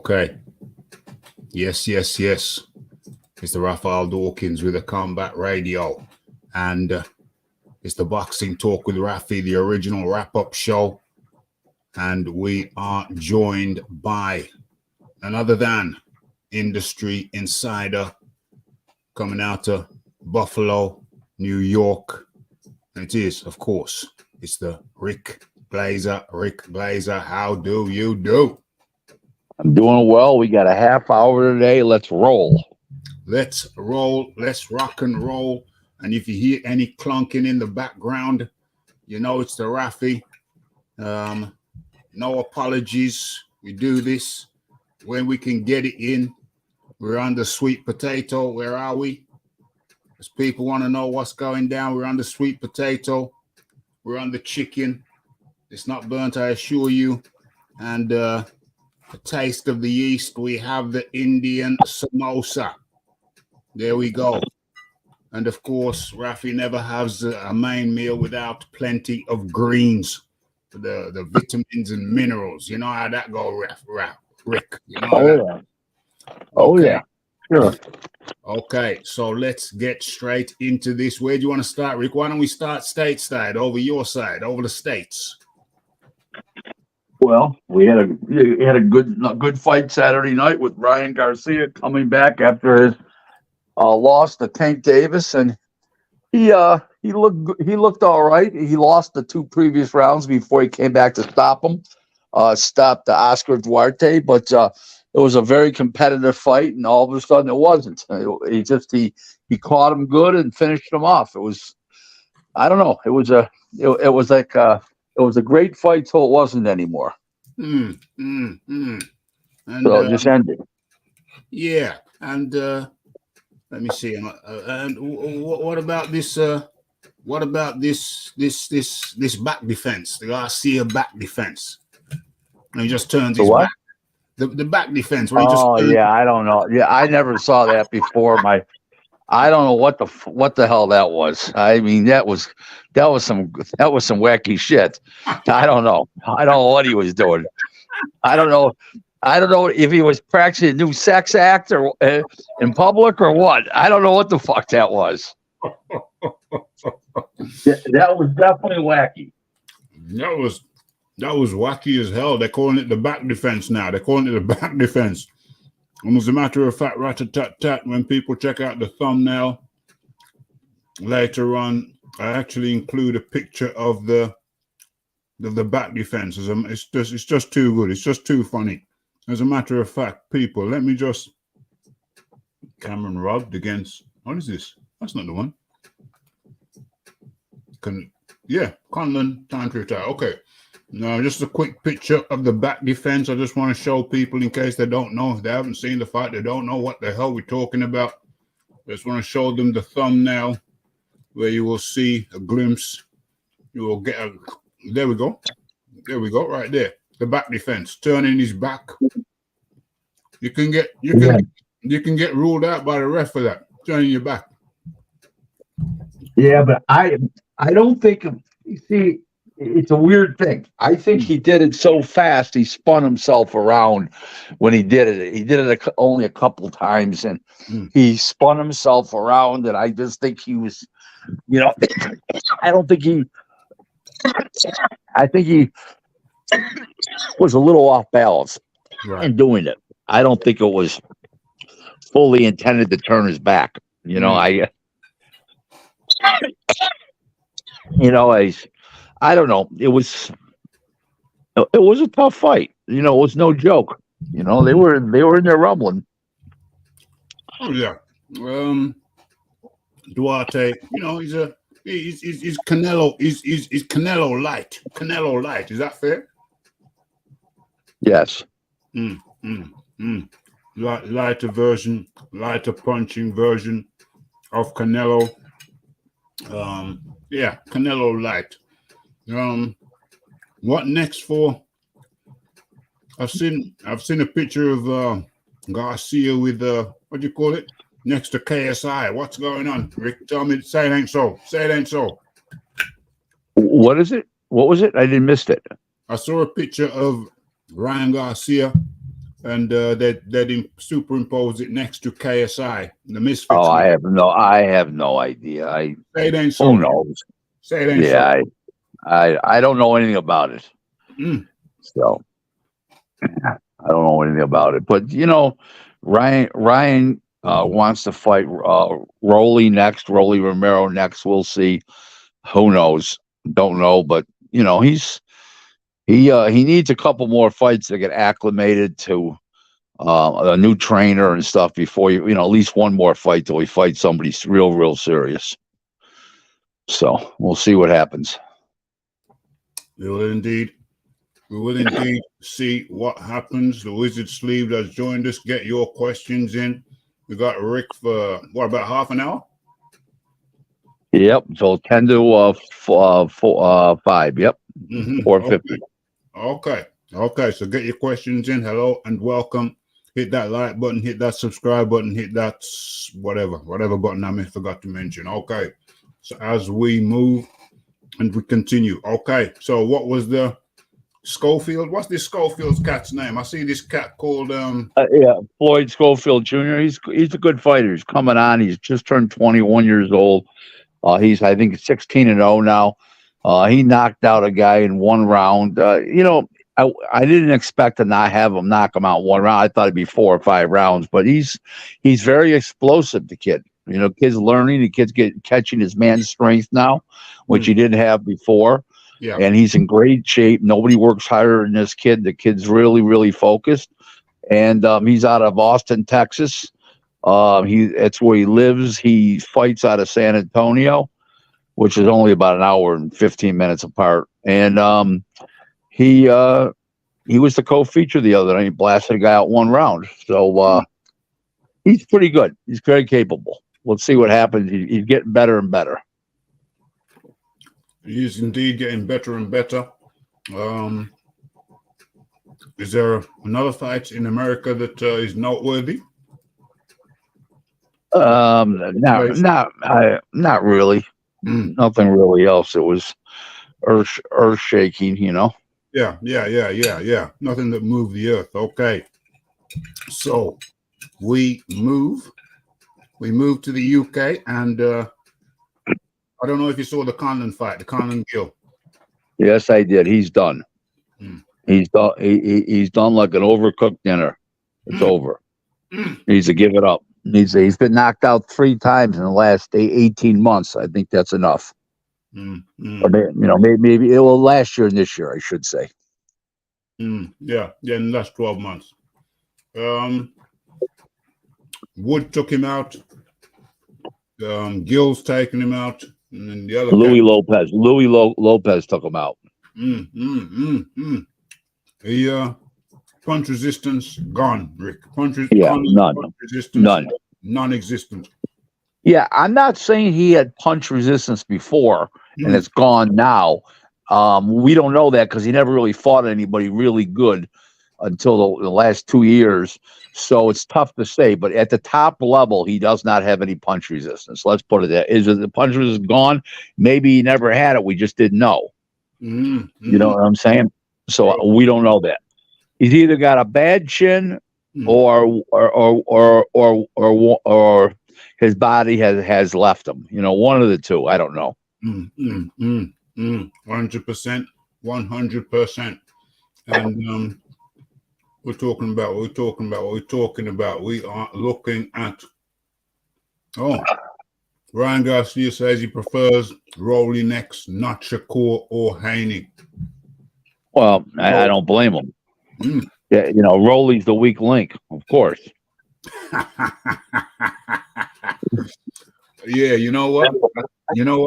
Okay. Yes. It's the Raphael Dawkins with the Combat Radio. And it's the Boxing Talk with Raphie, the original wrap-up show. And we are joined by none other than industry insider coming out of Buffalo, New York. And it is, of course, it's the Rick Glaser. Rick Glaser, how do you do? I'm doing well. We got a half hour today. Let's roll. Let's roll. Let's rock and roll. And if you hear any clunking in the background, you know it's the Raphie. No apologies. We do this when we can get it in. We're on the sweet potato. Where are we? As people want to know what's going down, we're on the sweet potato. We're on the chicken. It's not burnt, I assure you. And a taste of the East, we have the Indian samosa. There we go. And of course, Raphie never has a main meal without plenty of greens, the vitamins and minerals. You know how that go, Rick? You know Yeah. Sure. Okay, so let's get straight into this. Where do you want to start, Rick? Why don't we start stateside, over your side, over the States? Well, we had a good fight Saturday night with Ryan Garcia coming back after his loss to Tank Davis, and he looked all right. He lost the two previous rounds before he came back to stop the Oscar Duarte, but it was a very competitive fight, and all of a sudden it wasn't. He caught him good and finished him off. It was, I don't know. It was a great fight till it wasn't anymore. And So it just ended. Yeah, and let me see. And what about this? What about this back defense? The Garcia back defense. And he just turns his back. The back defense. Where he just I don't know. Yeah, I never saw that before. I don't know what the hell that was. I mean, that was some wacky shit. I don't know what he was doing. I don't know if he was practicing a new sex act or in public or what. I don't know what the fuck that was. That was definitely wacky. That was wacky as hell. They're calling it the back defense now. They're calling it the back defense. And as a matter of fact, rat-a-tat-tat, when people check out the thumbnail later on, I actually include a picture of the back defense. It's just too good. It's just too funny. As a matter of fact, people, let me just Cameron rubbed against. What is this? That's not the one. Conlan time to retire. Okay. Now, just a quick picture of the back defense. I just want to show people in case they don't know. If they haven't seen the fight, they don't know what the hell we're talking about. Just want to show them the thumbnail where you will see a glimpse. You will get a... There we go. Right there. The back defense. Turning his back. You can get ruled out by the ref for that. Turning your back. Yeah, but I don't think, you see, it's a weird thing. I think he did it so fast, he spun himself around when he did it. He did it only a couple times, and he spun himself around, and I just think he was, I think he was a little off balance in doing it. I don't think it was fully intended to turn his back. I don't know. It was a tough fight. It was no joke. They were in there rumbling. Oh yeah. Duarte, he's Canelo. He's Canelo light. Canelo light. Is that fair? Yes. Lighter version, lighter punching version of Canelo. Canelo light. What next for? I've seen a picture of Garcia with what do you call it? Next to KSI. What's going on, Rick? Tell me. Say it ain't so. Say it ain't so. What is it? What was it? I didn't miss it. I saw a picture of Ryan Garcia and they superimposed it next to KSI, the Oh, Misfits movie. I have no idea. Say it ain't Who so. knows? Say it ain't so. Yeah, I don't know anything about it. Mm. So I don't know anything about it. But Ryan wants to fight Rolly next, Rolly Romero next. We'll see. Who knows? Don't know. But he needs a couple more fights to get acclimated to a new trainer and stuff before at least one more fight till he fights somebody real serious. So we'll see what happens. We will indeed see what happens. The Wizard Sleeve has joined us. Get your questions in. We got Rick for what, about half an hour? Yep. So 10 to 5. Yep. 4:50. Okay. So get your questions in. Hello and welcome. Hit that like button. Hit that subscribe button. Hit that whatever button I forgot to mention. Okay. So as we move and we continue. Okay. So what was the Schofield? What's this Schofield's cat's name? I see this cat called Floyd Schofield Jr. He's a good fighter. He's coming on. He's just turned 21 years old. He's I think 16-0 now. He knocked out a guy in one round. I didn't expect to not have him knock him out one round. I thought it'd be 4 or 5 rounds, but he's very explosive. The kid, kid's learning. The kid's catching his man's strength now, which he didn't have before. Yeah. And he's in great shape. Nobody works harder than this kid. The kid's really focused, and he's out of Austin, Texas. That's where he lives. He fights out of San Antonio, which is only about an hour and 15 minutes apart. And he was the co-feature the other night. He blasted a guy out one round. So he's pretty good. He's very capable. Let's see what happens. He's getting better and better. He is indeed getting better and better. Is there another fight in America that is noteworthy? Not really. Nothing really else. It was earth shaking, Yeah. Nothing that moved the earth. Okay. So we move to the UK, and I don't know if you saw the Conlan fight, the Conlan Gill. Yes, I did. He's done. He's done. He's done like an overcooked dinner. It's over. He needs to give it up. He's been knocked out 3 times in the last 18 months. I think that's enough. Or maybe it will last year and this year, I should say. Yeah, in the last 12 months. Wood took him out. Gill's taking him out. And then the other Louis Lopez took him out. The punch resistance gone, Rick. Punch resistance non-existent. Yeah, I'm not saying he had punch resistance before and it's gone now. We don't know that because he never really fought anybody really good until the last 2 years. So it's tough to say. But at the top level, he does not have any punch resistance. Let's put it that. Is the punch resistance gone? Maybe he never had it. We just didn't know. You know what I'm saying? So we don't know that. He's either got a bad chin or his body has left him. One of the two. I don't know. 100%. 100%. And we're talking about. We are looking at. Ryan Garcia says he prefers Rolly next, not Shakur or Haney. Well, I don't blame him. Yeah, Rolly's the weak link, of course. Yeah, you know what?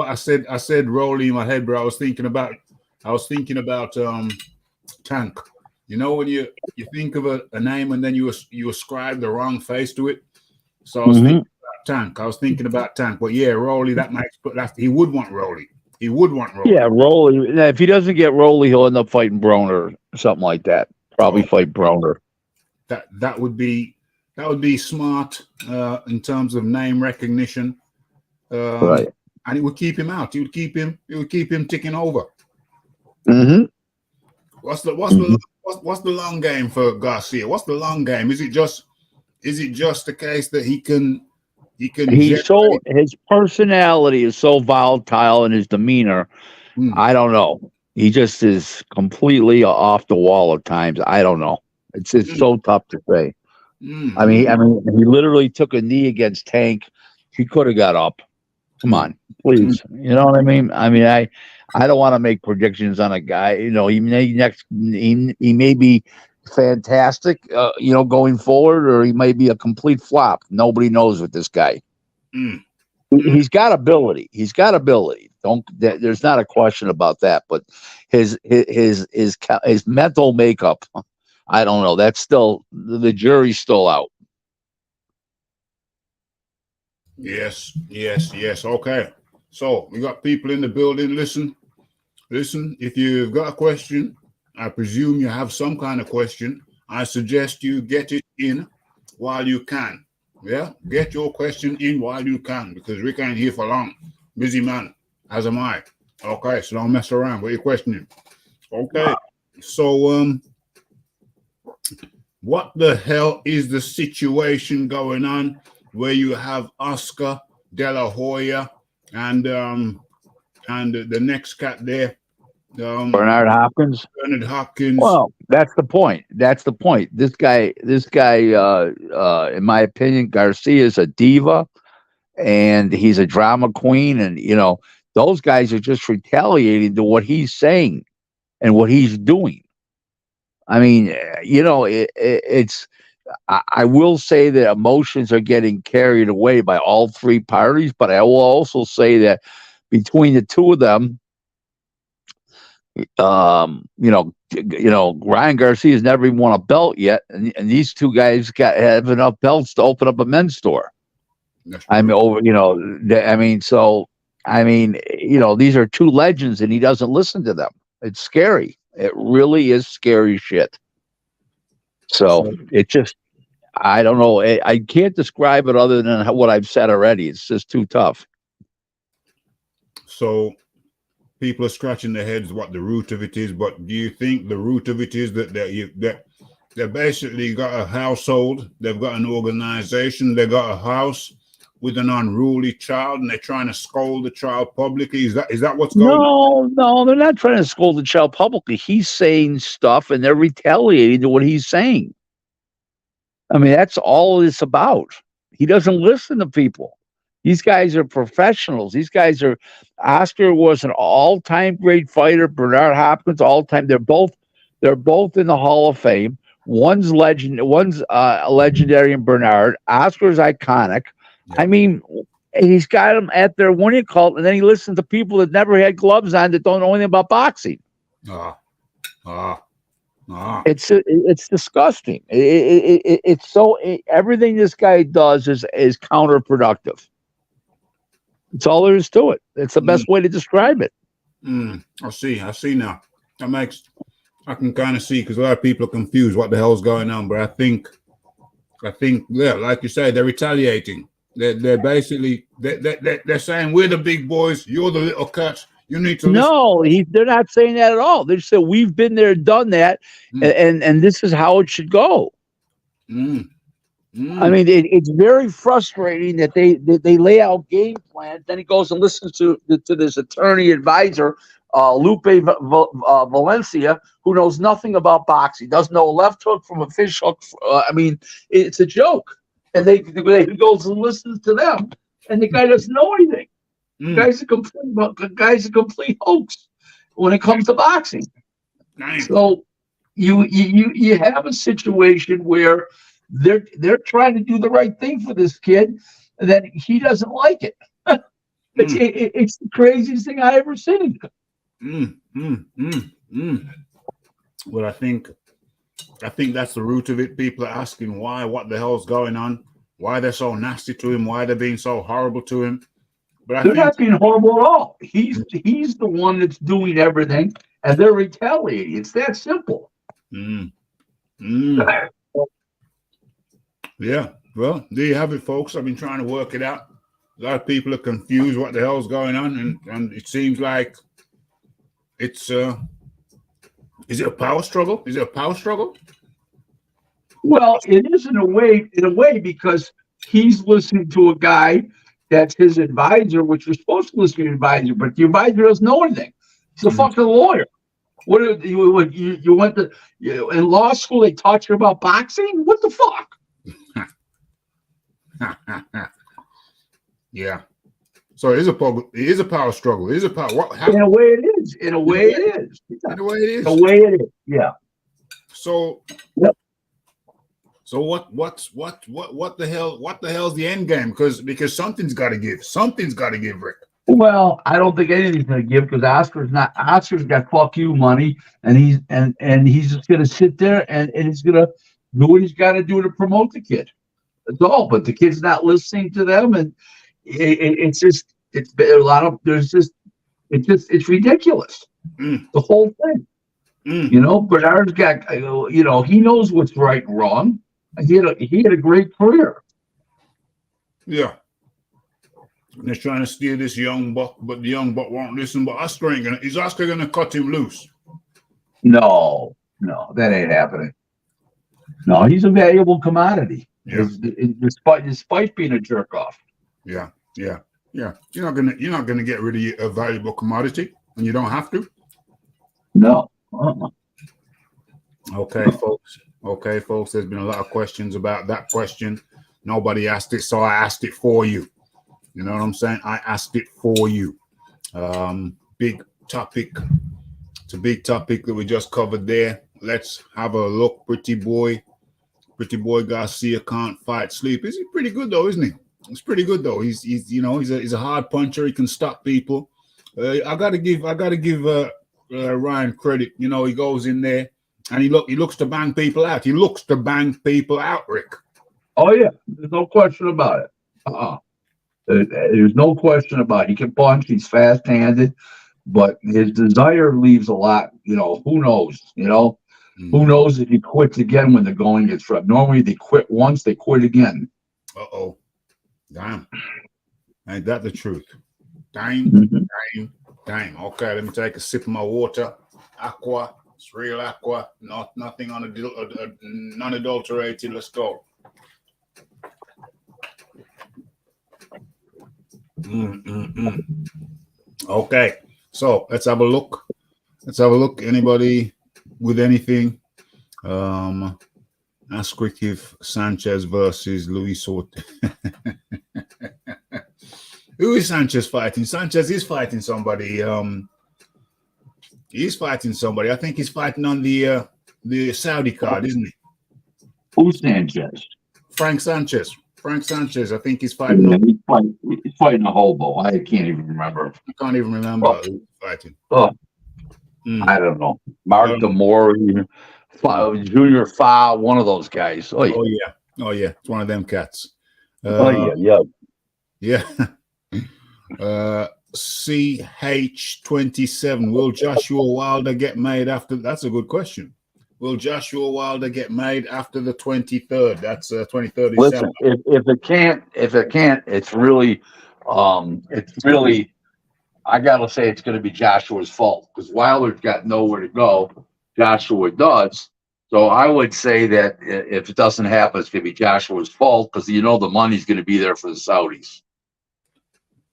I said Rolly in my head, bro. I was thinking about Tank. When you think of a name and then you ascribe the wrong face to it. So I was thinking about Tank. But yeah, Rolly, he would want Rolly. Yeah, Rolly. If he doesn't get Rolly, he'll end up fighting Broner or something like that. Probably fight Broner. That would be smart in terms of name recognition. Right. And it would keep him out. It would keep him ticking over. Mm-hmm. What's the what's the long game for Garcia? What's the long game? Is it just the case that he can generate? His personality is so volatile and his demeanor. Mm, I don't know. He just is completely off the wall at times. I don't know. It's mm, so tough to say. mm, I mean, he literally took a knee against Tank. He could have got up. Come mm, on, mm, please. You know what I mean? I don't want to make predictions on a guy. You know, he may be fantastic. Going forward, or he may be a complete flop. Nobody knows with this guy. mm, mm. He's got ability. He's got ability. There's not a question about that. But his mental makeup, I don't know. That's still the jury's still out. Yes, yes, yes. Okay. So we got people in the building. Listen. If you've got a question, I presume you have some kind of question. I suggest you get it in while you can. Yeah, get your question in while you can, because Rick ain't here for long. Busy man, as am I. Okay, so don't mess around. What are you questioning? Okay. So what the hell is the situation going on where you have Oscar De La Hoya and the next cat there, Bernard Hopkins. Bernard Hopkins? Well, that's the point. That's the point. This guy, in my opinion, Garcia is a diva, and he's a drama queen, and those guys are just retaliating to what he's saying and what he's doing. I mean, it's. I will say that emotions are getting carried away by all three parties, but I will also say that between the two of them, Ryan Garcia's never even won a belt yet, and these two guys have enough belts to open up a men's store. I mean, these are two legends, and he doesn't listen to them. It's scary. It really is scary shit. So it just, I don't know. I can't describe it other than what I've said already. It's just too tough. So people are scratching their heads what the root of it is, but do you think the root of it is that they basically got a household, they've got an organization, they got a house with an unruly child, and they're trying to scold the child publicly? Is that what's going on? No, they're not trying to scold the child publicly. He's saying stuff, and they're retaliating to what he's saying. I mean, that's all it's about. He doesn't listen to people. These guys are professionals. Oscar was an all-time great fighter. Bernard Hopkins, all-time. They're both in the Hall of Fame. One's legendary in Bernard. Oscar's iconic. Yeah. I mean, he's got them at their winning cult, and then he listens to people that never had gloves on that don't know anything about boxing. It's disgusting. It's so everything this guy does is counterproductive. That's all there is to it. It's the best way to describe it. I see now. I can kind of see, because a lot of people are confused what the hell's going on. But I think, yeah, like you say, they're retaliating. They're basically they're saying, we're the big boys, you're the little cats. You need to listen. No, they're not saying that at all. They said, we've been there, done that, and this is how it should go. I mean, it's very frustrating that they lay out game plans. Then he goes and listens to this attorney advisor, Lupe Valencia, who knows nothing about boxing, doesn't know a left hook from a fish hook. I mean, it's a joke. And he goes and listens to them, and the guy doesn't know anything. The guy's a complete hoax when it comes to boxing. Nice. So you have a situation where they're trying to do the right thing for this kid, and then he doesn't like it. It's the craziest thing I ever seen. Well, I think that's the root of it. People are asking why, what the hell's going on, why they're so nasty to him, why they're being so horrible to him. But they're not being horrible at all. He's the one that's doing everything, and they're retaliating. It's that simple. Yeah. Well, there you have it, folks. I've been trying to work it out. A lot of people are confused what the hell's going on, and it seems like it's Is it a power struggle? Is it a power struggle? Well, it is in a way, because he's listening to a guy that's his advisor, which you're supposed to listen to your advisor, but the advisor doesn't know anything. He's a fucking lawyer. You went to in law school? They taught you about boxing? What the fuck? Yeah. So it is a power struggle. It is a power. In a way, it is. In a way, it is. In a way, it is. In a way, it is. Yeah. So. Yep. So what the hell? What the hell's the end game? Because something's got to give. Something's got to give, Rick. Well, I don't think anything's going to give, because Oscar's got fuck you money, and he's just going to sit there and he's going to do what he's got to do to promote the kid. That's all. But the kid's not listening to them, and it's a lot of it's ridiculous. The whole thing. Bernard's got he knows what's right and wrong. He had a great career. Yeah. And they're trying to steal this young buck, but the young buck won't listen. But Oscar ain't gonna. Is Oscar gonna cut him loose? No, that ain't happening. No, he's a valuable commodity. Yeah. Despite being a jerk off. Yeah. You're not gonna get rid of a valuable commodity, and you don't have to. No. Okay, folks. There's been a lot of questions about that question. Nobody asked it, so I asked it for you. You know what I'm saying? I asked it for you. Big topic. It's a big topic that we just covered there. Let's have a look. Pretty boy Garcia can't fight sleep. Is he pretty good though, isn't he? He's pretty good though. He's a hard puncher. He can stop people. I gotta give Ryan credit. He goes in there and he looks to bang people out. He looks to bang people out, Rick. Oh yeah, there's no question about it. There's no question about it. He can punch. He's fast-handed, but his desire leaves a lot. Who knows? Who knows if he quits again when the going gets rough? Normally they quit once, they quit again. Uh-oh. Damn. Ain't that the truth? Damn. Okay, let me take a sip of my water. Aqua. It's real aqua. Nothing unadulterated. Let's go. Okay, so let's have a look. Anybody with anything? Ask Rick if Sanchez versus Luis Ortiz. Who is Sanchez fighting? Sanchez is fighting somebody. He's fighting somebody. I think he's fighting on the Saudi card, isn't he? Who's Sanchez? Frank Sanchez. I think he's fighting. He's fighting a hobo. I can't even remember. I can't even remember who he's fighting. I don't know. Mark Demore, Junior Fa, one of those guys. Oh yeah. It's one of them cats. Yeah. CH27. Will Joshua Wilder get made after? That's a good question. Will Joshua Wilder get made after the 23rd? That's 23rd. Listen, if it can't, it's really, I gotta say it's going to be Joshua's fault, because Wilder's got nowhere to go. Joshua does. So I would say that if it doesn't happen, it's going to be Joshua's fault, because the money's going to be there for the Saudis.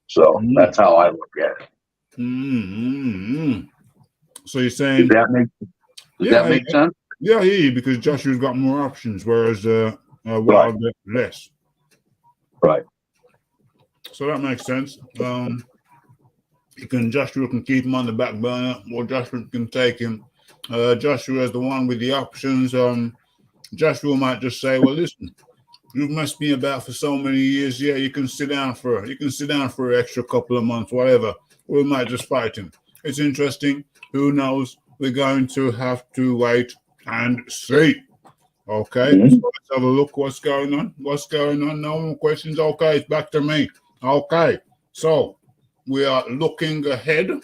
So that's how I look at it. So you're saying does that make sense? Yeah, I hear you, because Joshua's got more options, whereas Wilder less. Right. So that makes sense. Joshua can keep him on the back burner, or Joshua can take him. Joshua is the one with the options. Joshua might just say, "Well, listen, you've messed me about for so many years. Yeah, you can sit down for an extra couple of months, whatever. We might just fight him." It's interesting. Who knows? We're going to have to wait and see. Okay, so let's have a look. What's going on? No more questions. Okay, it's back to me. Okay, so we are looking ahead.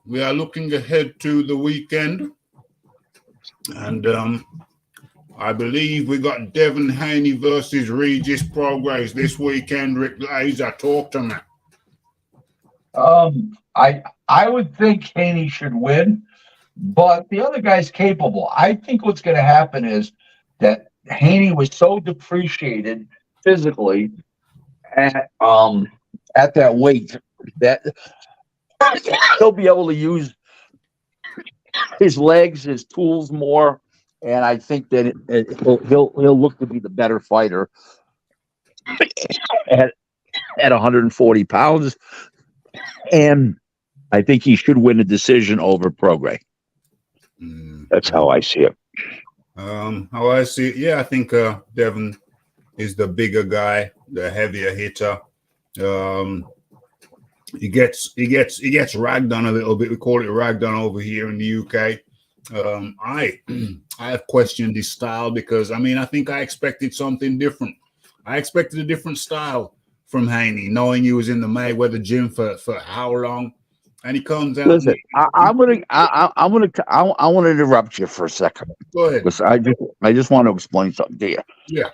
To the weekend, and I believe we got Devin Haney versus Regis Prograis this weekend. Rick Glaser, talk to me. I would think Haney should win, but the other guy's capable. I think what's going to happen is that Haney was so depreciated physically at that weight that he'll be able to use his legs, his tools more, and I think that he'll look to be the better fighter at 140 pounds, and I think he should win a decision over Prograis. That's how I see it. How I see it, yeah, I think Devin is the bigger guy, the heavier hitter. He gets ragged on a little bit. We call it ragged on over here in the UK. I have questioned his style because I think I expected something different. I expected a different style from Haney, knowing he was in the Mayweather gym for how long, and he comes out. Listen, I want to interrupt you for a second. Go ahead. Because I just want to explain something to you. Yeah.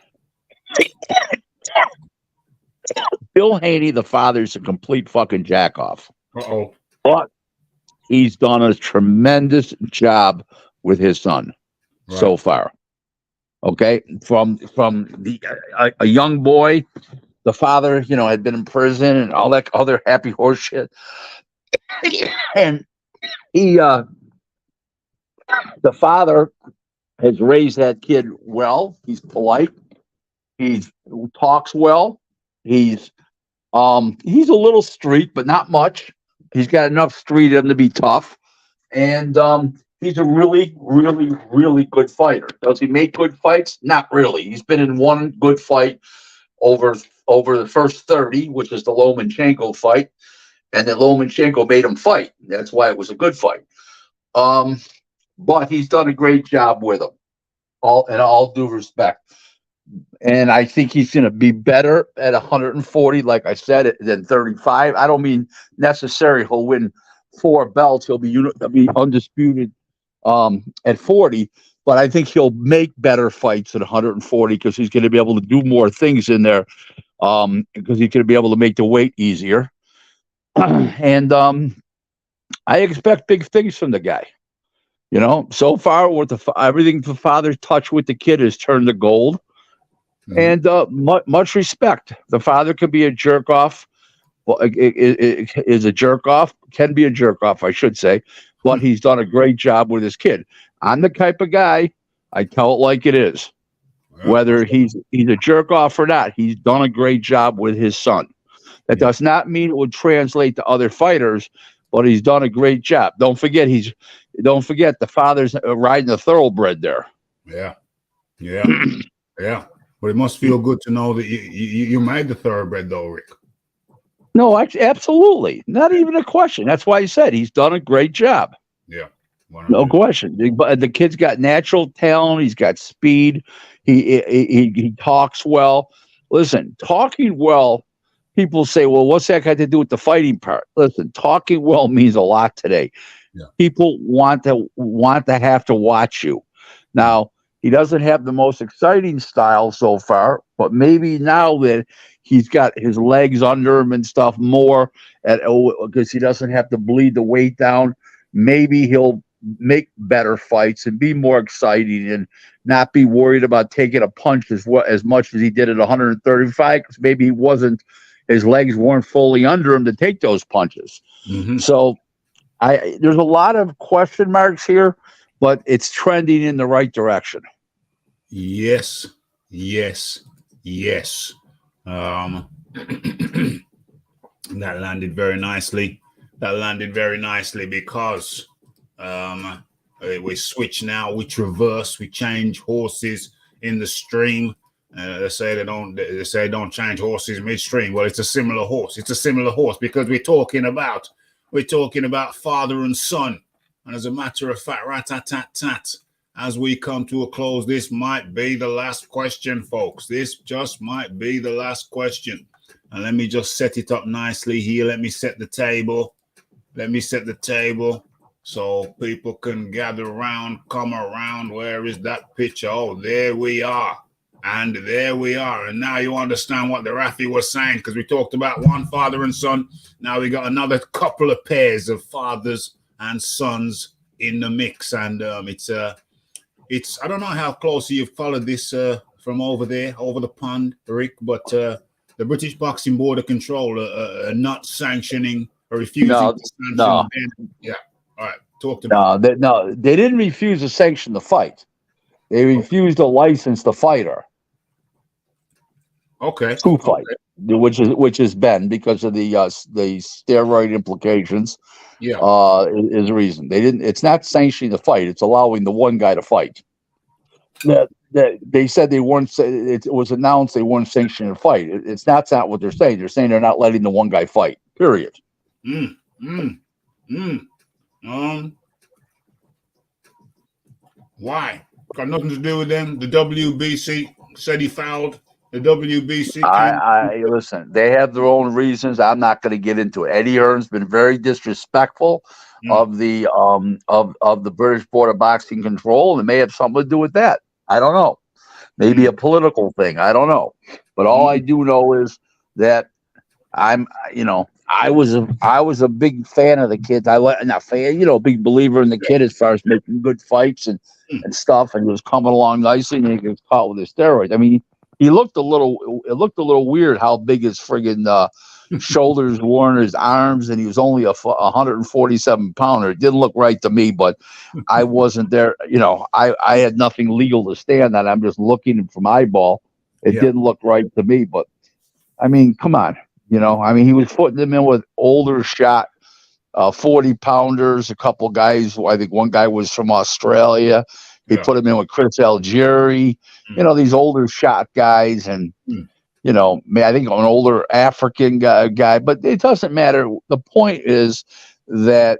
Bill Haney, the father's a complete fucking jackoff. Uh-oh. But he's done a tremendous job with his son so far. Okay, from a young boy, the father, had been in prison and all that other happy horse shit, and the father has raised that kid well. He's polite. He talks well. He's a little street, but not much. He's got enough street in him to be tough, and he's a really, really, really good fighter. Does he make good fights? Not really. He's been in one good fight over the first 30, which is the Lomachenko fight, and then Lomachenko made him fight. That's why it was a good fight. But he's done a great job with him, all due respect. And I think he's going to be better at 140, like I said, than 35. I don't mean necessarily he'll win 4 belts. He'll be undisputed at 40, but I think he'll make better fights at 140 because he's going to be able to do more things in there because he's going to be able to make the weight easier. And I expect big things from the guy. So far, with everything the father's touched with the kid has turned to gold. And much respect. The father could be a jerk off. Well, is a jerk off, can be a jerk off, I should say. But he's done a great job with his kid. I'm the type of guy, I tell it like it is. Whether he's a jerk off or not, he's done a great job with his son. That does not mean it would translate to other fighters, but he's done a great job. Don't forget the father's riding a thoroughbred there. Yeah. But it must feel good to know that you made the thoroughbred, though, Rick. No, absolutely. Not even a question. That's why I said he's done a great job. Yeah. No question. But the kid's got natural talent. He's got speed. He talks well. Listen, talking well, people say, well, what's that got to do with the fighting part? Listen, talking well means a lot today. Yeah. People want to have to watch you. Now, he doesn't have the most exciting style so far, but maybe now that he's got his legs under him and stuff more, because he doesn't have to bleed the weight down, maybe he'll make better fights and be more exciting and not be worried about taking a punch as much as he did at 135, because maybe his legs weren't fully under him to take those punches. Mm-hmm. So there's a lot of question marks here, but it's trending in the right direction. Yes. That landed very nicely. Because we switch now, we traverse, we change horses in the stream. They say don't change horses midstream. Well, it's a similar horse. Because we're talking about father and son. And as a matter of fact, rat-tat-tat-tat, as we come to a close, this might be the last question, folks. This just might be the last question. And let me just set it up nicely here. Let me set the table so people can gather around, come around. Where is that picture? Oh, there we are. And now you understand what the Raphie was saying, because we talked about one father and son. Now we got another couple of pairs of fathers and sons in the mix, and it's I don't know how closely you've followed this from over there, over the pond, Rick, but the British Boxing Board of Control are not sanctioning or refusing to sanction. Yeah, all right, talk to me. They didn't refuse to sanction the fight. They refused to license the fighter. Okay. To fight, which has been because of the steroid implications. Yeah, is a reason they didn't. It's not sanctioning the fight; it's allowing the one guy to fight. That they said they weren't. It was announced they weren't sanctioning the fight. It's not what they're saying. They're saying they're not letting the one guy fight. Period. Why? Got nothing to do with them. The WBC said he fouled. The WBC. I listen. They have their own reasons. I'm not going to get into it. Eddie Hearn's been very disrespectful of the of the British Board of Boxing Control, and it may have something to do with that. I don't know. Maybe a political thing. I don't know. But all I do know is that I was a big fan of the kids. Not fan, big believer in the kid as far as making good fights and stuff, and he was coming along nicely, and he gets caught with his steroids. I mean, it looked a little weird how big his friggin' shoulders were in his arms, and he was only a 147 pounder. It didn't look right to me, but I wasn't there. I had nothing legal to stand on. I'm just looking from eyeball. It didn't look right to me, but I mean, come on. He was putting them in with older shot 40 pounders, a couple guys. I think one guy was from Australia. He put him in with Chris Algieri, these older shot guys, and I think an older African guy. But it doesn't matter. The point is that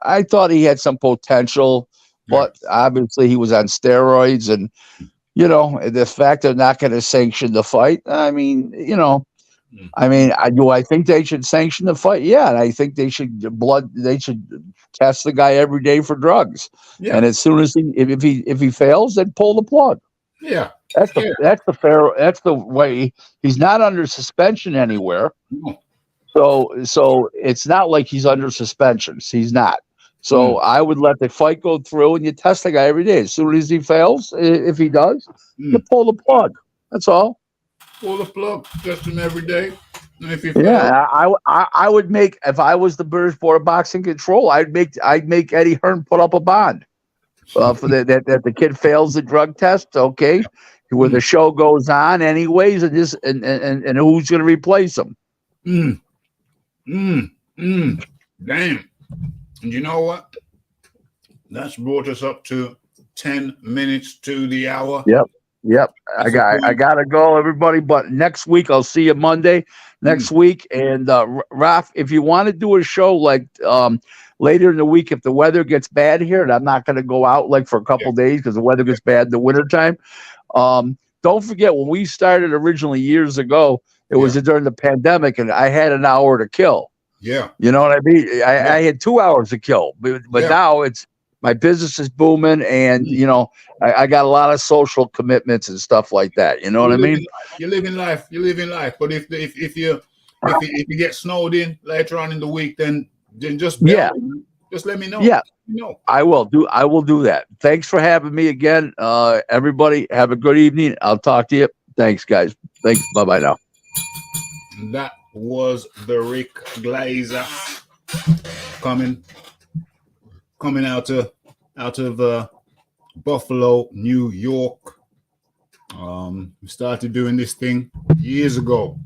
I thought he had some potential, but obviously he was on steroids, and the fact they're not going to sanction the fight. I mean, do I think they should sanction the fight? Yeah, and I think they should test the guy every day for drugs. Yeah. And as soon as if he fails, then pull the plug. Yeah. That's the way. He's not under suspension anywhere. No. So it's not like he's under suspension. He's not. So I would let the fight go through, and you test the guy every day. As soon as he fails, if he does, you pull the plug. That's all. Pull the plug, test him every day. And if I would make, if I was the British Board of Boxing Control, I'd make Eddie Hearn put up a bond for that the kid fails the drug test. Okay, where the show goes on anyways, and who's going to replace him? Damn. And you know what? That's brought us up to 10 minutes to the hour. Yep. I gotta go, everybody. But next week I'll see you Monday next week. And Raph, if you want to do a show like later in the week, if the weather gets bad here, and I'm not gonna go out like for a couple days because the weather gets bad in the wintertime. Don't forget when we started originally years ago, it was during the pandemic, and I had an hour to kill. Yeah. You know what I mean? I had 2 hours to kill, but now it's my business is booming, and I got a lot of social commitments and stuff like that. You know what I mean? You're living life. But if you get snowed in later on in the week, then just let me know. Yeah, I will do that. Thanks for having me again, everybody. Have a good evening. I'll talk to you. Thanks, guys. Thanks. Bye bye now. That was the Rick Glaser coming out of Buffalo, New York. We started doing this thing years ago.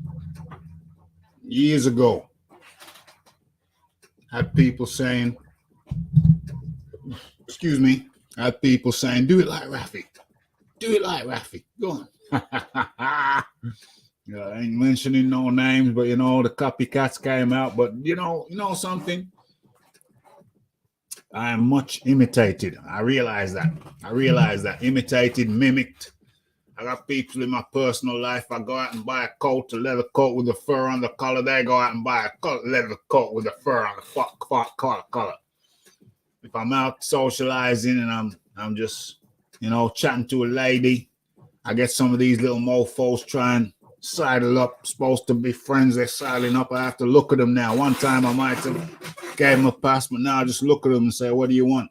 Had people saying, do it like Raphie. Go on. I ain't mentioning no names, but the copycats came out. But you know something? I am much imitated. I realize that. Imitated, mimicked. I got people in my personal life. I go out and buy a leather coat with the fur on the collar. They go out and buy a leather coat with the fur on the collar. If I'm out socializing and I'm just, chatting to a lady, I get some of these little mofos trying sidle up, supposed to be friends. They're sidling up. I have to look at them now. One time I might have gave them a pass, but now I just look at them and say, what do you want?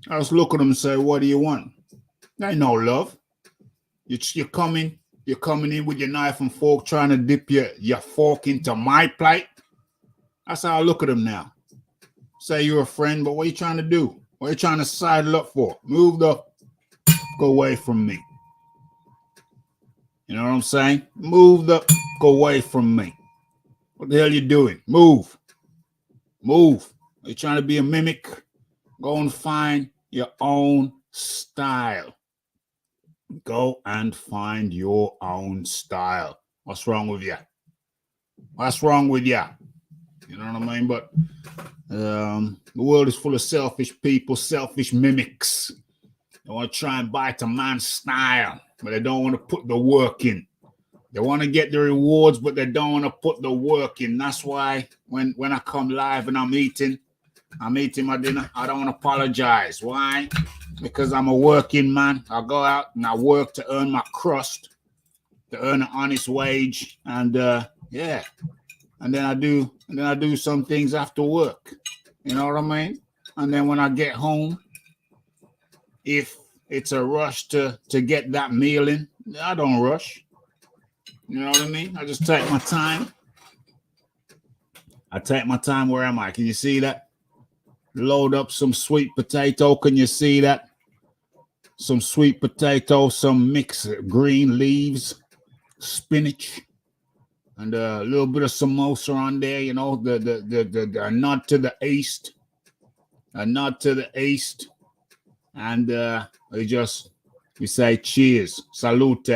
I just look at them and say, what do you want? There ain't no love. You're coming in with your knife and fork trying to dip your fork into my plate. That's how I look at them now. Say you're a friend, but what are you trying to do? What are you trying to sidle up for? Move up. Go away from me. You know what I'm saying? Move up. Go away from me. What the hell you doing? Move. Move. Are you trying to be a mimic? Go and find your own style. Go and find your own style. What's wrong with you? What's wrong with you? You know what I mean? But the world is full of selfish people, selfish mimics. They want to try and bite a man's style, but they don't want to put the work in. They want to get the rewards, but they don't want to put the work in. That's why when I come live and I'm eating my dinner, I don't want to apologize. Why? Because I'm a working man. I go out and I work to earn my crust, to earn an honest wage, and yeah. And then I do some things after work. You know what I mean? And then when I get home, if it's a rush to get that meal in, I don't rush. You know what I mean? I just take my time. I take my time. Where am I? Can you see that? Load up some sweet potato. Can you see that? Some sweet potato, some mixed green leaves, spinach, and a little bit of samosa on there. You know, the nod to the east, a nod to the east, and we say cheers, salute.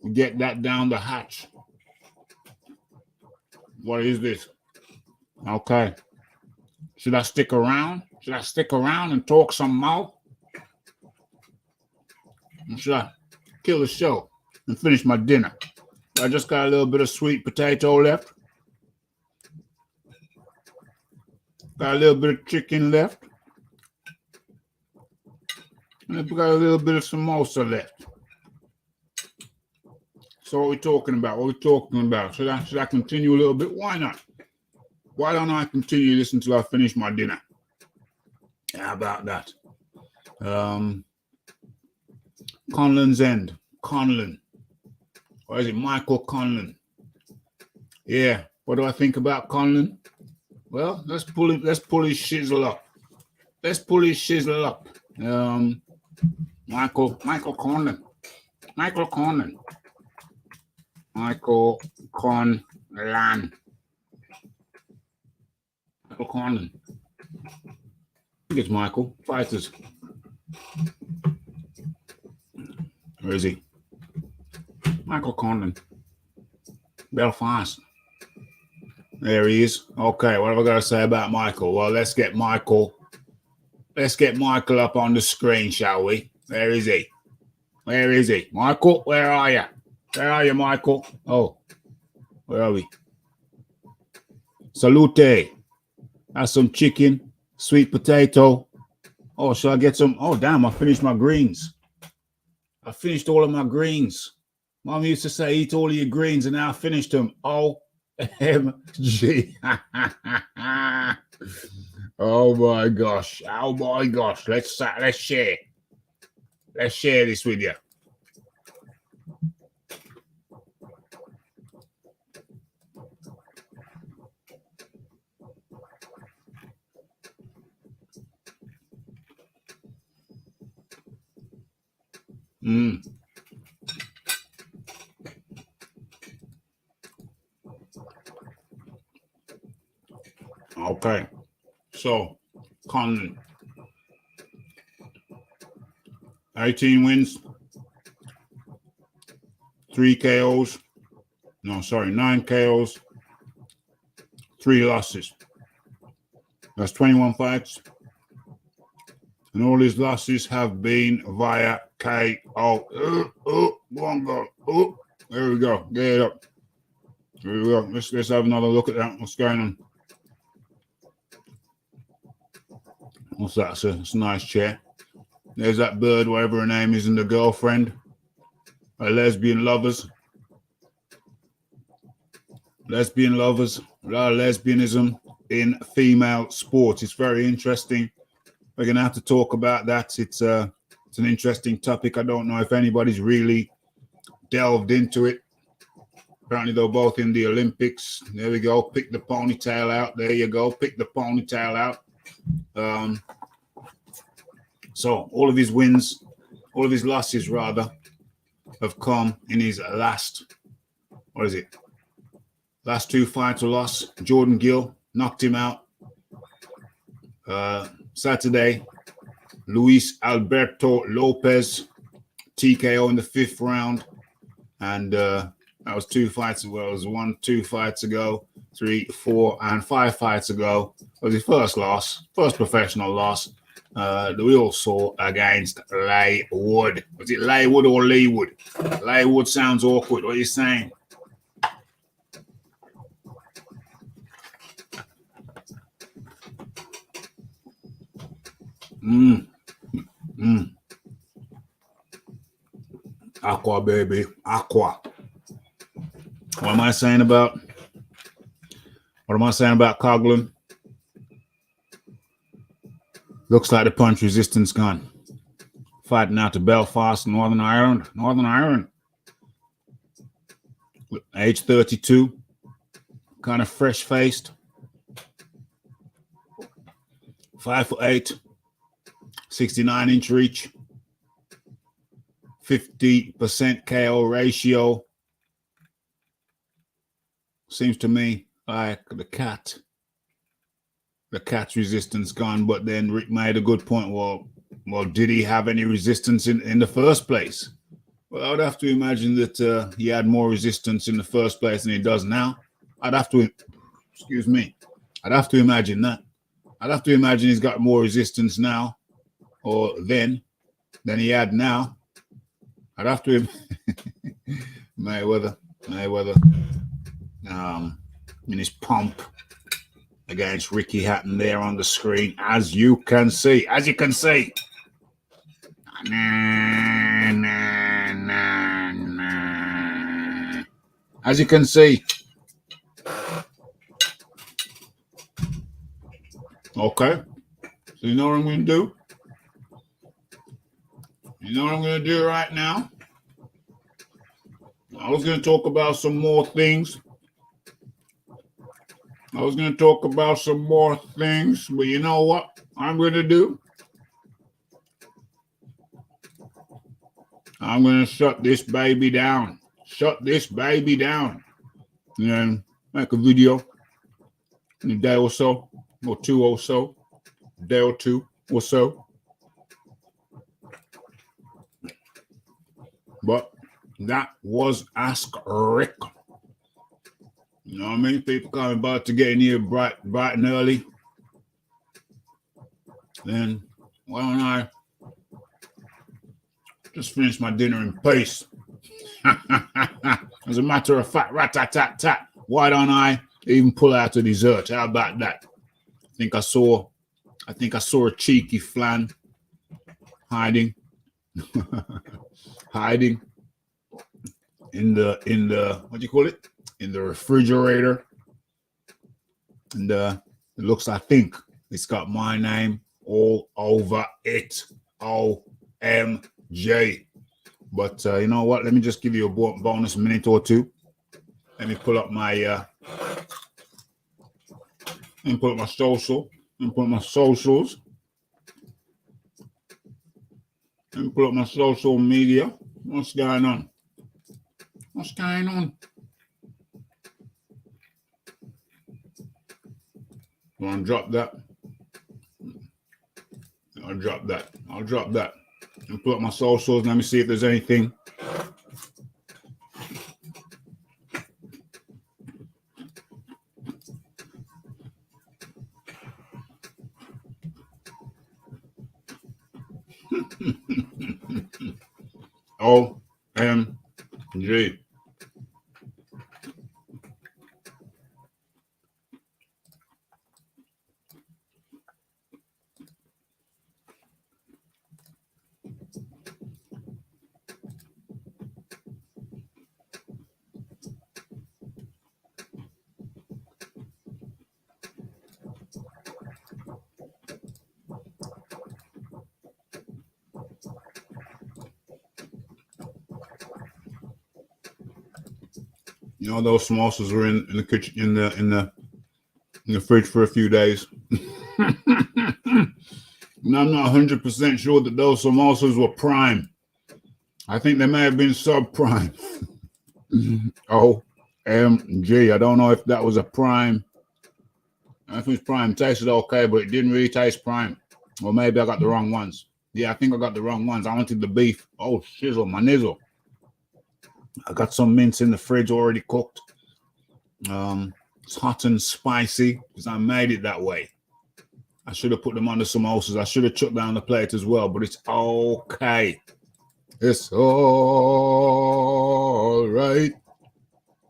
We get that down the hatch. What is this? Okay. Should I stick around? Should I stick around and talk some more? Or should I kill the show and finish my dinner? I just got a little bit of sweet potato left. Got a little bit of chicken left. And I've got a little bit of samosa left. So what are we talking about? What are we talking about? Should I continue a little bit? Why not? Why don't I continue this until I finish my dinner? How about that? Conlan's End. Conlan. Or is it Michael Conlan? Yeah. What do I think about Conlan? Well, let's pull his shizzle up. Let's pull his shizzle up. Michael Conlan. Michael Conlan. Michael Conlan. Michael Conlan. I think it's Michael. Fighters. Where is he? Michael Conlan. Belfast. There he is. Okay, what have I got to say about Michael? Well, let's get Michael up on the screen, shall we? Where is he? Where is he? Michael, where are you? Where are you, Michael? Oh, where are we? Salute. That's some chicken, sweet potato. Oh, shall I get some? Oh, damn, I finished my greens. I finished all of my greens. Mom used to say, eat all of your greens, and now I finished them. OMG. Oh, my gosh. Oh, my gosh. Let's share. Let's share this with you. Okay. So, Conlan. 18 wins. 3 KOs. No, sorry, 9 KOs. 3 losses. That's 21 fights. And all his losses have been via KO. One go. There we go. Get it up. There we go. Let's have another look at that. What's going on? What's that? It's a nice chair. There's that bird, whatever her name is, and the girlfriend. Lesbian lovers. Lesbian lovers. A lot of lesbianism. in female sports. It's very interesting. We're going to have to talk about that. It's an interesting topic. I don't know if anybody's really delved into it. Apparently, they're both in the Olympics. There we go. Pick the ponytail out. There you go. Pick the ponytail out. So all of his wins, all of his losses, rather, have come in his last, last two fights or loss. Jordan Gill knocked him out. Saturday, Luis Alberto Lopez, TKO in the 5th round. And that was 2 fights. Well, it was 2 fights ago, 3, 4, and 5 fights ago. It was his first loss, first professional loss. That we all saw against Laywood. Was it Laywood or Leewood? Laywood sounds awkward. What are you saying? Aqua, baby. Aqua. What am I saying about Conlan? Looks like the punch resistance gone. Fighting out to Belfast, Northern Ireland. Age 32. Kind of fresh-faced. 5'8", 69-inch reach. 50% KO ratio. Seems to me like the cat's resistance gone, but then Rick made a good point. Well, did he have any resistance in the first place? Well, I would have to imagine that he had more resistance in the first place than he does now. I'd have to imagine that. I'd have to imagine he's got more resistance now or then than he had now. I'd have to Mayweather. In his pump against Ricky Hatton there on the screen, as you can see. As you can see. Okay. So you know what I'm going to do? You know what I'm going to do right now? I was going to talk about some more things. But you know what I'm going to do? I'm going to shut this baby down. And then make a video in a day or so, or 2 or so, a day or 2 or so. But that was Ask Rick. You know what I mean? People coming about to get in here bright and early. Then why don't I just finish my dinner in peace? As a matter of fact, rat-tat-tat-tat. Why don't I even pull out a dessert? How about that? I think I saw a cheeky flan hiding in the what do you call it? In the refrigerator. And it looks, I think it's got my name all over it. OMG. But you know what? Let me just give you a bonus minute or two. Let me pull up my social. Let me pull up my socials. Let me pull up my social media. What's going on? You want to drop that? I'll drop that. And pull up my socials. Let me see if there's anything. OMG. You know, those samosas were in the kitchen, in the fridge for a few days. And I'm not 100% sure that those samosas were prime. I think they may have been subprime. OMG. I don't know if that was a prime. I think it was prime. It tasted okay, but it didn't really taste prime. Or maybe I got the wrong ones. Yeah, I think I got the wrong ones. I wanted the beef. Oh, shizzle, my nizzle. I got some mince in the fridge already cooked. It's hot and spicy because I made it that way. I should have put them on the samosas. I should have chucked down the plate as well, but it's okay. It's all right.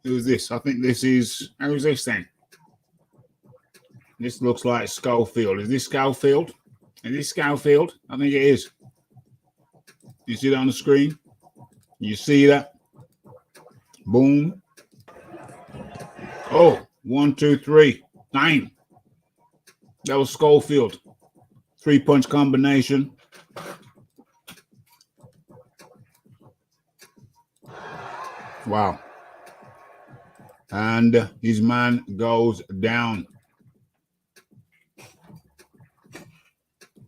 Who's this? I think this is, who's this thing? This looks like Schofield. Is this Schofield? Is this Schofield? I think it is. You see that on the screen? You see that? Boom. Oh, 1, 2, 3. 9. That was Schofield. 3-punch combination. Wow. And his man goes down.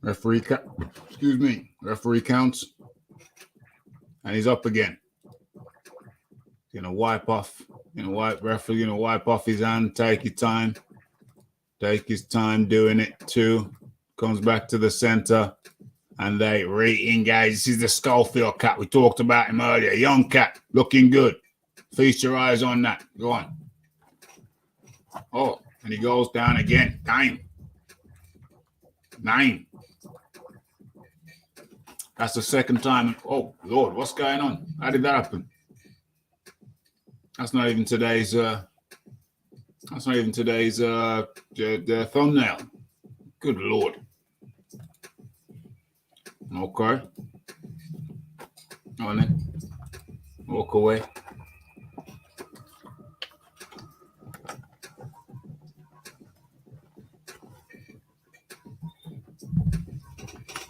Referee counts. And he's up again. Gonna wipe off. Referee gonna wipe off his hand. Take your time. Take his time doing it too. Comes back to the center. And they re-engage. This is the Schofield cat. We talked about him earlier. Young cat. Looking good. Feast your eyes on that. Go on. Oh, and he goes down again. 9. That's the second time. Oh, Lord, what's going on? How did that happen? That's not even today's the thumbnail. Good Lord. Okay. On then. Walk away.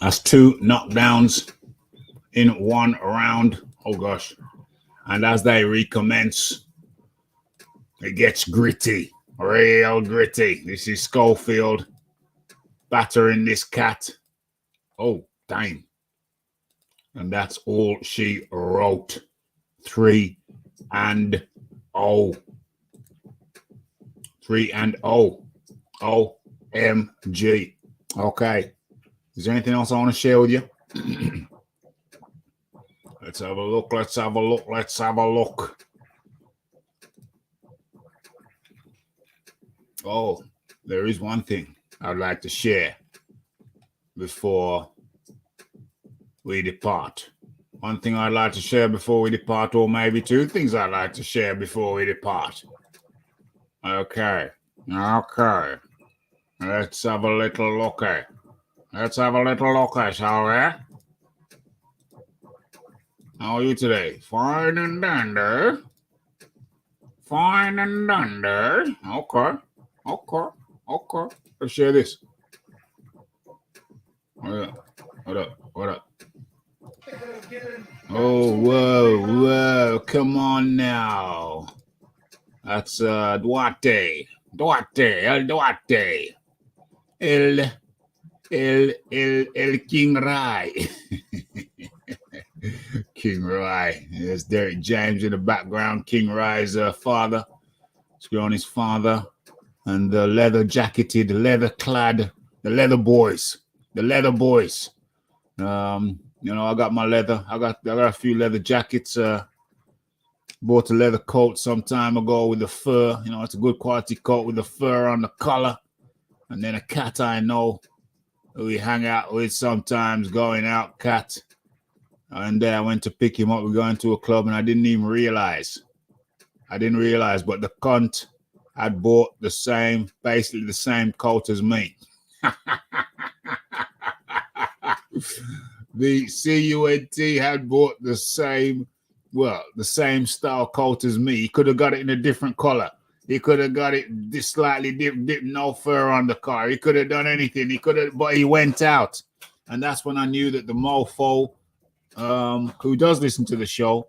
That's 2 knockdowns in 1 round. Oh, gosh. And as they recommence, it gets gritty. Real gritty. This is Schofield battering this cat. Oh, dang. And that's all she wrote. 3-0. 3-0. OMG. Okay. Is there anything else I want to share with you? Let's have a look. Oh, there is one thing I'd like to share before we depart. One thing I'd like to share before we depart, or maybe 2 things I'd like to share before we depart. Okay. Let's have a little look. Shall we? How are you today? Fine and dandy. Okay. Let's share this. What up? Oh, whoa. Come on now. That's Duarte. El King Rai. King Rai. There's Derek James in the background. King Rai's father. His father. And the leather jacketed, leather clad, the leather boys. I got my leather. I got a few leather jackets. Bought a leather coat some time ago with the fur. It's a good quality coat with the fur on the collar. And then a cat I know who we hang out with sometimes, going out, cat. And I went to pick him up. We're going to a club, and I didn't even realize. But the cunt had bought basically the same coat as me. The CUNT had bought the same style coat as me. He could have got it in a different color. He could have got it slightly dipped, no fur on the car. He could have done anything. But he went out. And that's when I knew that the mofo, who does listen to the show,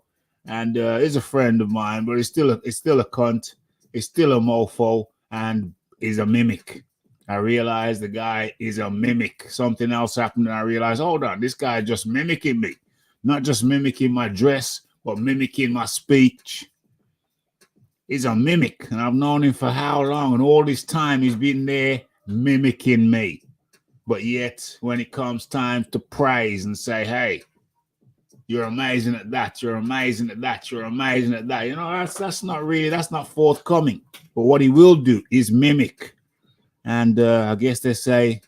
and he's a friend of mine, but he's still a cunt. He's still a mofo, and is a mimic. I realized the guy is a mimic. Something else happened, and I realized, hold on, this guy is just mimicking me. Not just mimicking my dress, but mimicking my speech. He's a mimic, and I've known him for how long? And all this time he's been there mimicking me. But yet, when it comes time to praise and say, hey, you're amazing at that, you're amazing at that, you're amazing at that, that's not forthcoming. But what he will do is mimic. And I guess they say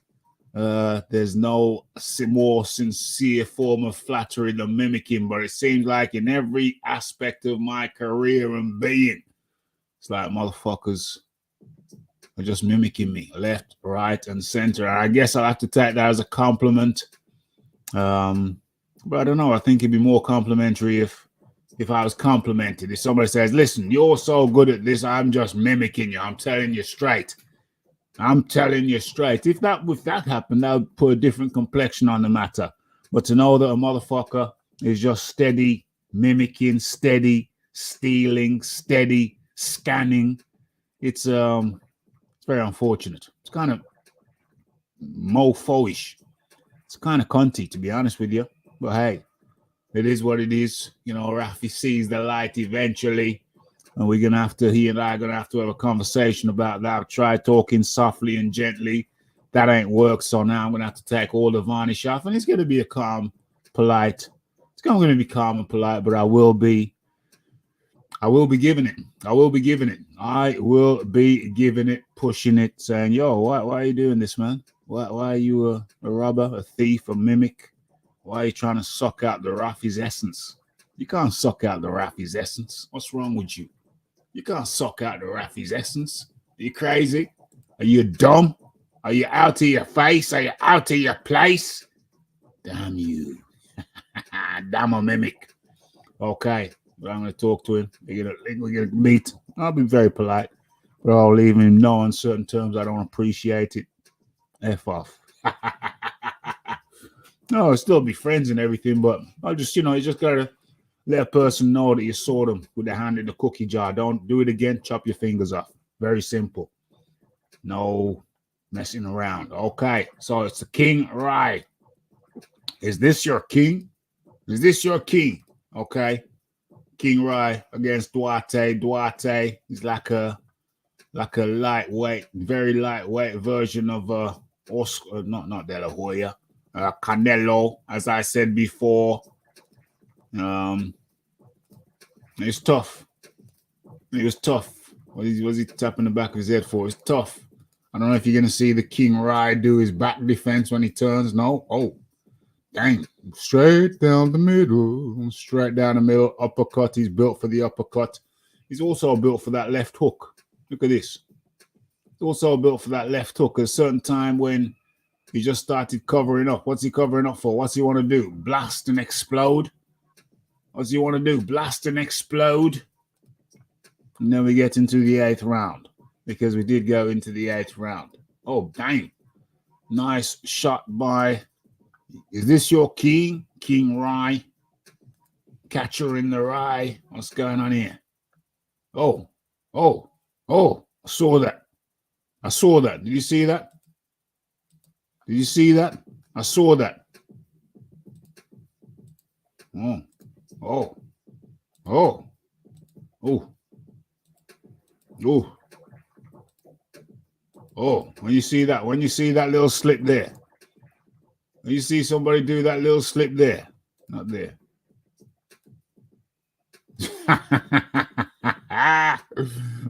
there's no more sincere form of flattery than mimicking, but it seems like in every aspect of my career and being, it's like motherfuckers are just mimicking me left, right, and center. I guess I'll have to take that as a compliment. But I don't know. I think it'd be more complimentary if I was complimented. If somebody says, listen, you're so good at this, I'm just mimicking you. I'm telling you straight. I'm telling you straight. If that happened, that would put a different complexion on the matter. But to know that a motherfucker is just steady mimicking, steady stealing, steady scanning, it's very unfortunate. It's kind of mofo-ish. It's kind of cunty, to be honest with you. But hey, it is what it is. Raphie sees the light eventually. And he and I are going to have to have a conversation about that. I've tried talking softly and gently. That ain't worked. So now I'm going to have to take all the varnish off. And it's going to be polite. It's going to be calm and polite, but I will be giving it. I will be giving it, pushing it, saying, yo, why are you doing this, man? Why are you a robber, a thief, a mimic? Why are you trying to suck out the Raphie's essence? You can't suck out the Raphie's essence. What's wrong with you? You can't suck out the Raphie's essence. Are you crazy? Are you dumb? Are you out of your face? Are you out of your place? Damn you. Damn a mimic. Okay. But I'm going to talk to him. We're going to meet. I'll be very polite, but I'll leave him know on certain terms I don't appreciate it. F off. No, I'll still be friends and everything, but I'll just, you just got to let a person know that you saw them with their hand in the cookie jar. Don't do it again. Chop your fingers off. Very simple. No messing around. Okay, so it's the King Rai. Is this your king? Is this your king? Okay. King Rai against Duarte. Duarte is like a lightweight, very lightweight version of Oscar, not De La Hoya. Canelo, as I said before. It's tough. It was tough. What was he tapping the back of his head for? It's tough. I don't know if you're going to see the King Rai do his back defense when he turns. No. Oh, dang. Straight down the middle. Straight down the middle. Uppercut. He's built for the uppercut. He's also built for that left hook. Look at this. He's also built for that left hook. At a certain time when he just started covering up. What's he covering up for? What's he want to do? Blast and explode? What's he want to do? Blast and explode? And then we get into the 8th round. Because we did go into the 8th round. Oh, dang. Nice shot by... Is this your king? King Rai? Catcher in the rye? What's going on here? Oh. I saw that. Did you see that? Did you see that? I saw that. Oh. When you see that little slip there. When you see somebody do that little slip there. Not there.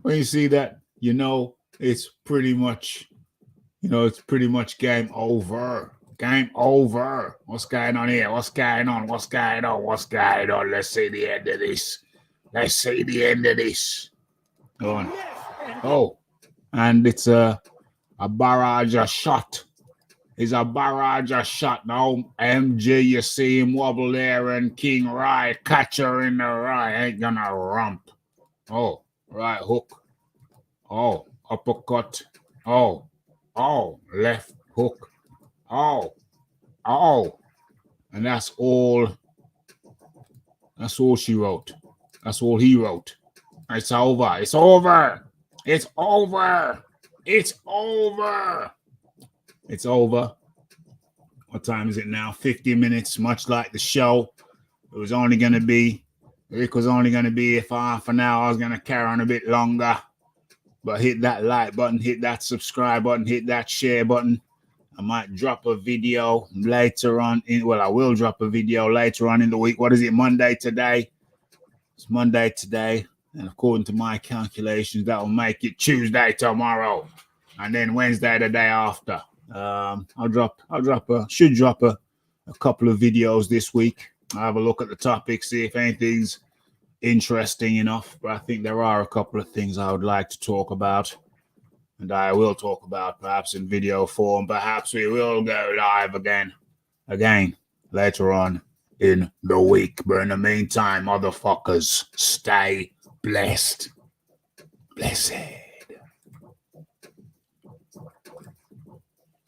When you see that, it's pretty much game over. Game over. What's going on here? What's going on? Let's see the end of this. Oh. And it's a barrage of shot. It's a barrage of shot. Now, MG, you see him wobble there, and King Rai, catcher in the rye, ain't gonna rump. Oh, right hook. Oh, uppercut. Oh, left hook. Oh. And that's all she wrote. That's all he wrote. It's over. It's over. It's over. It's over. It's over. What time is it now? 50 minutes, much like the show. It was only going to be, Rick was only going to be here for half an hour. I was going to carry on a bit longer. But hit that like button, hit that subscribe button, hit that share button. I might drop a video later on. I will drop a video later on in the week. What is it, Monday today? It's Monday today. And according to my calculations, that will make it Tuesday tomorrow. And then Wednesday the day after. Should drop a couple of videos this week. I'll have a look at the topic, see if anything's interesting enough. But I think there are a couple of things I would like to talk about. And I will talk about perhaps in video form. Perhaps we will go live again later on in the week. But in the meantime, motherfuckers, stay blessed. Blessed.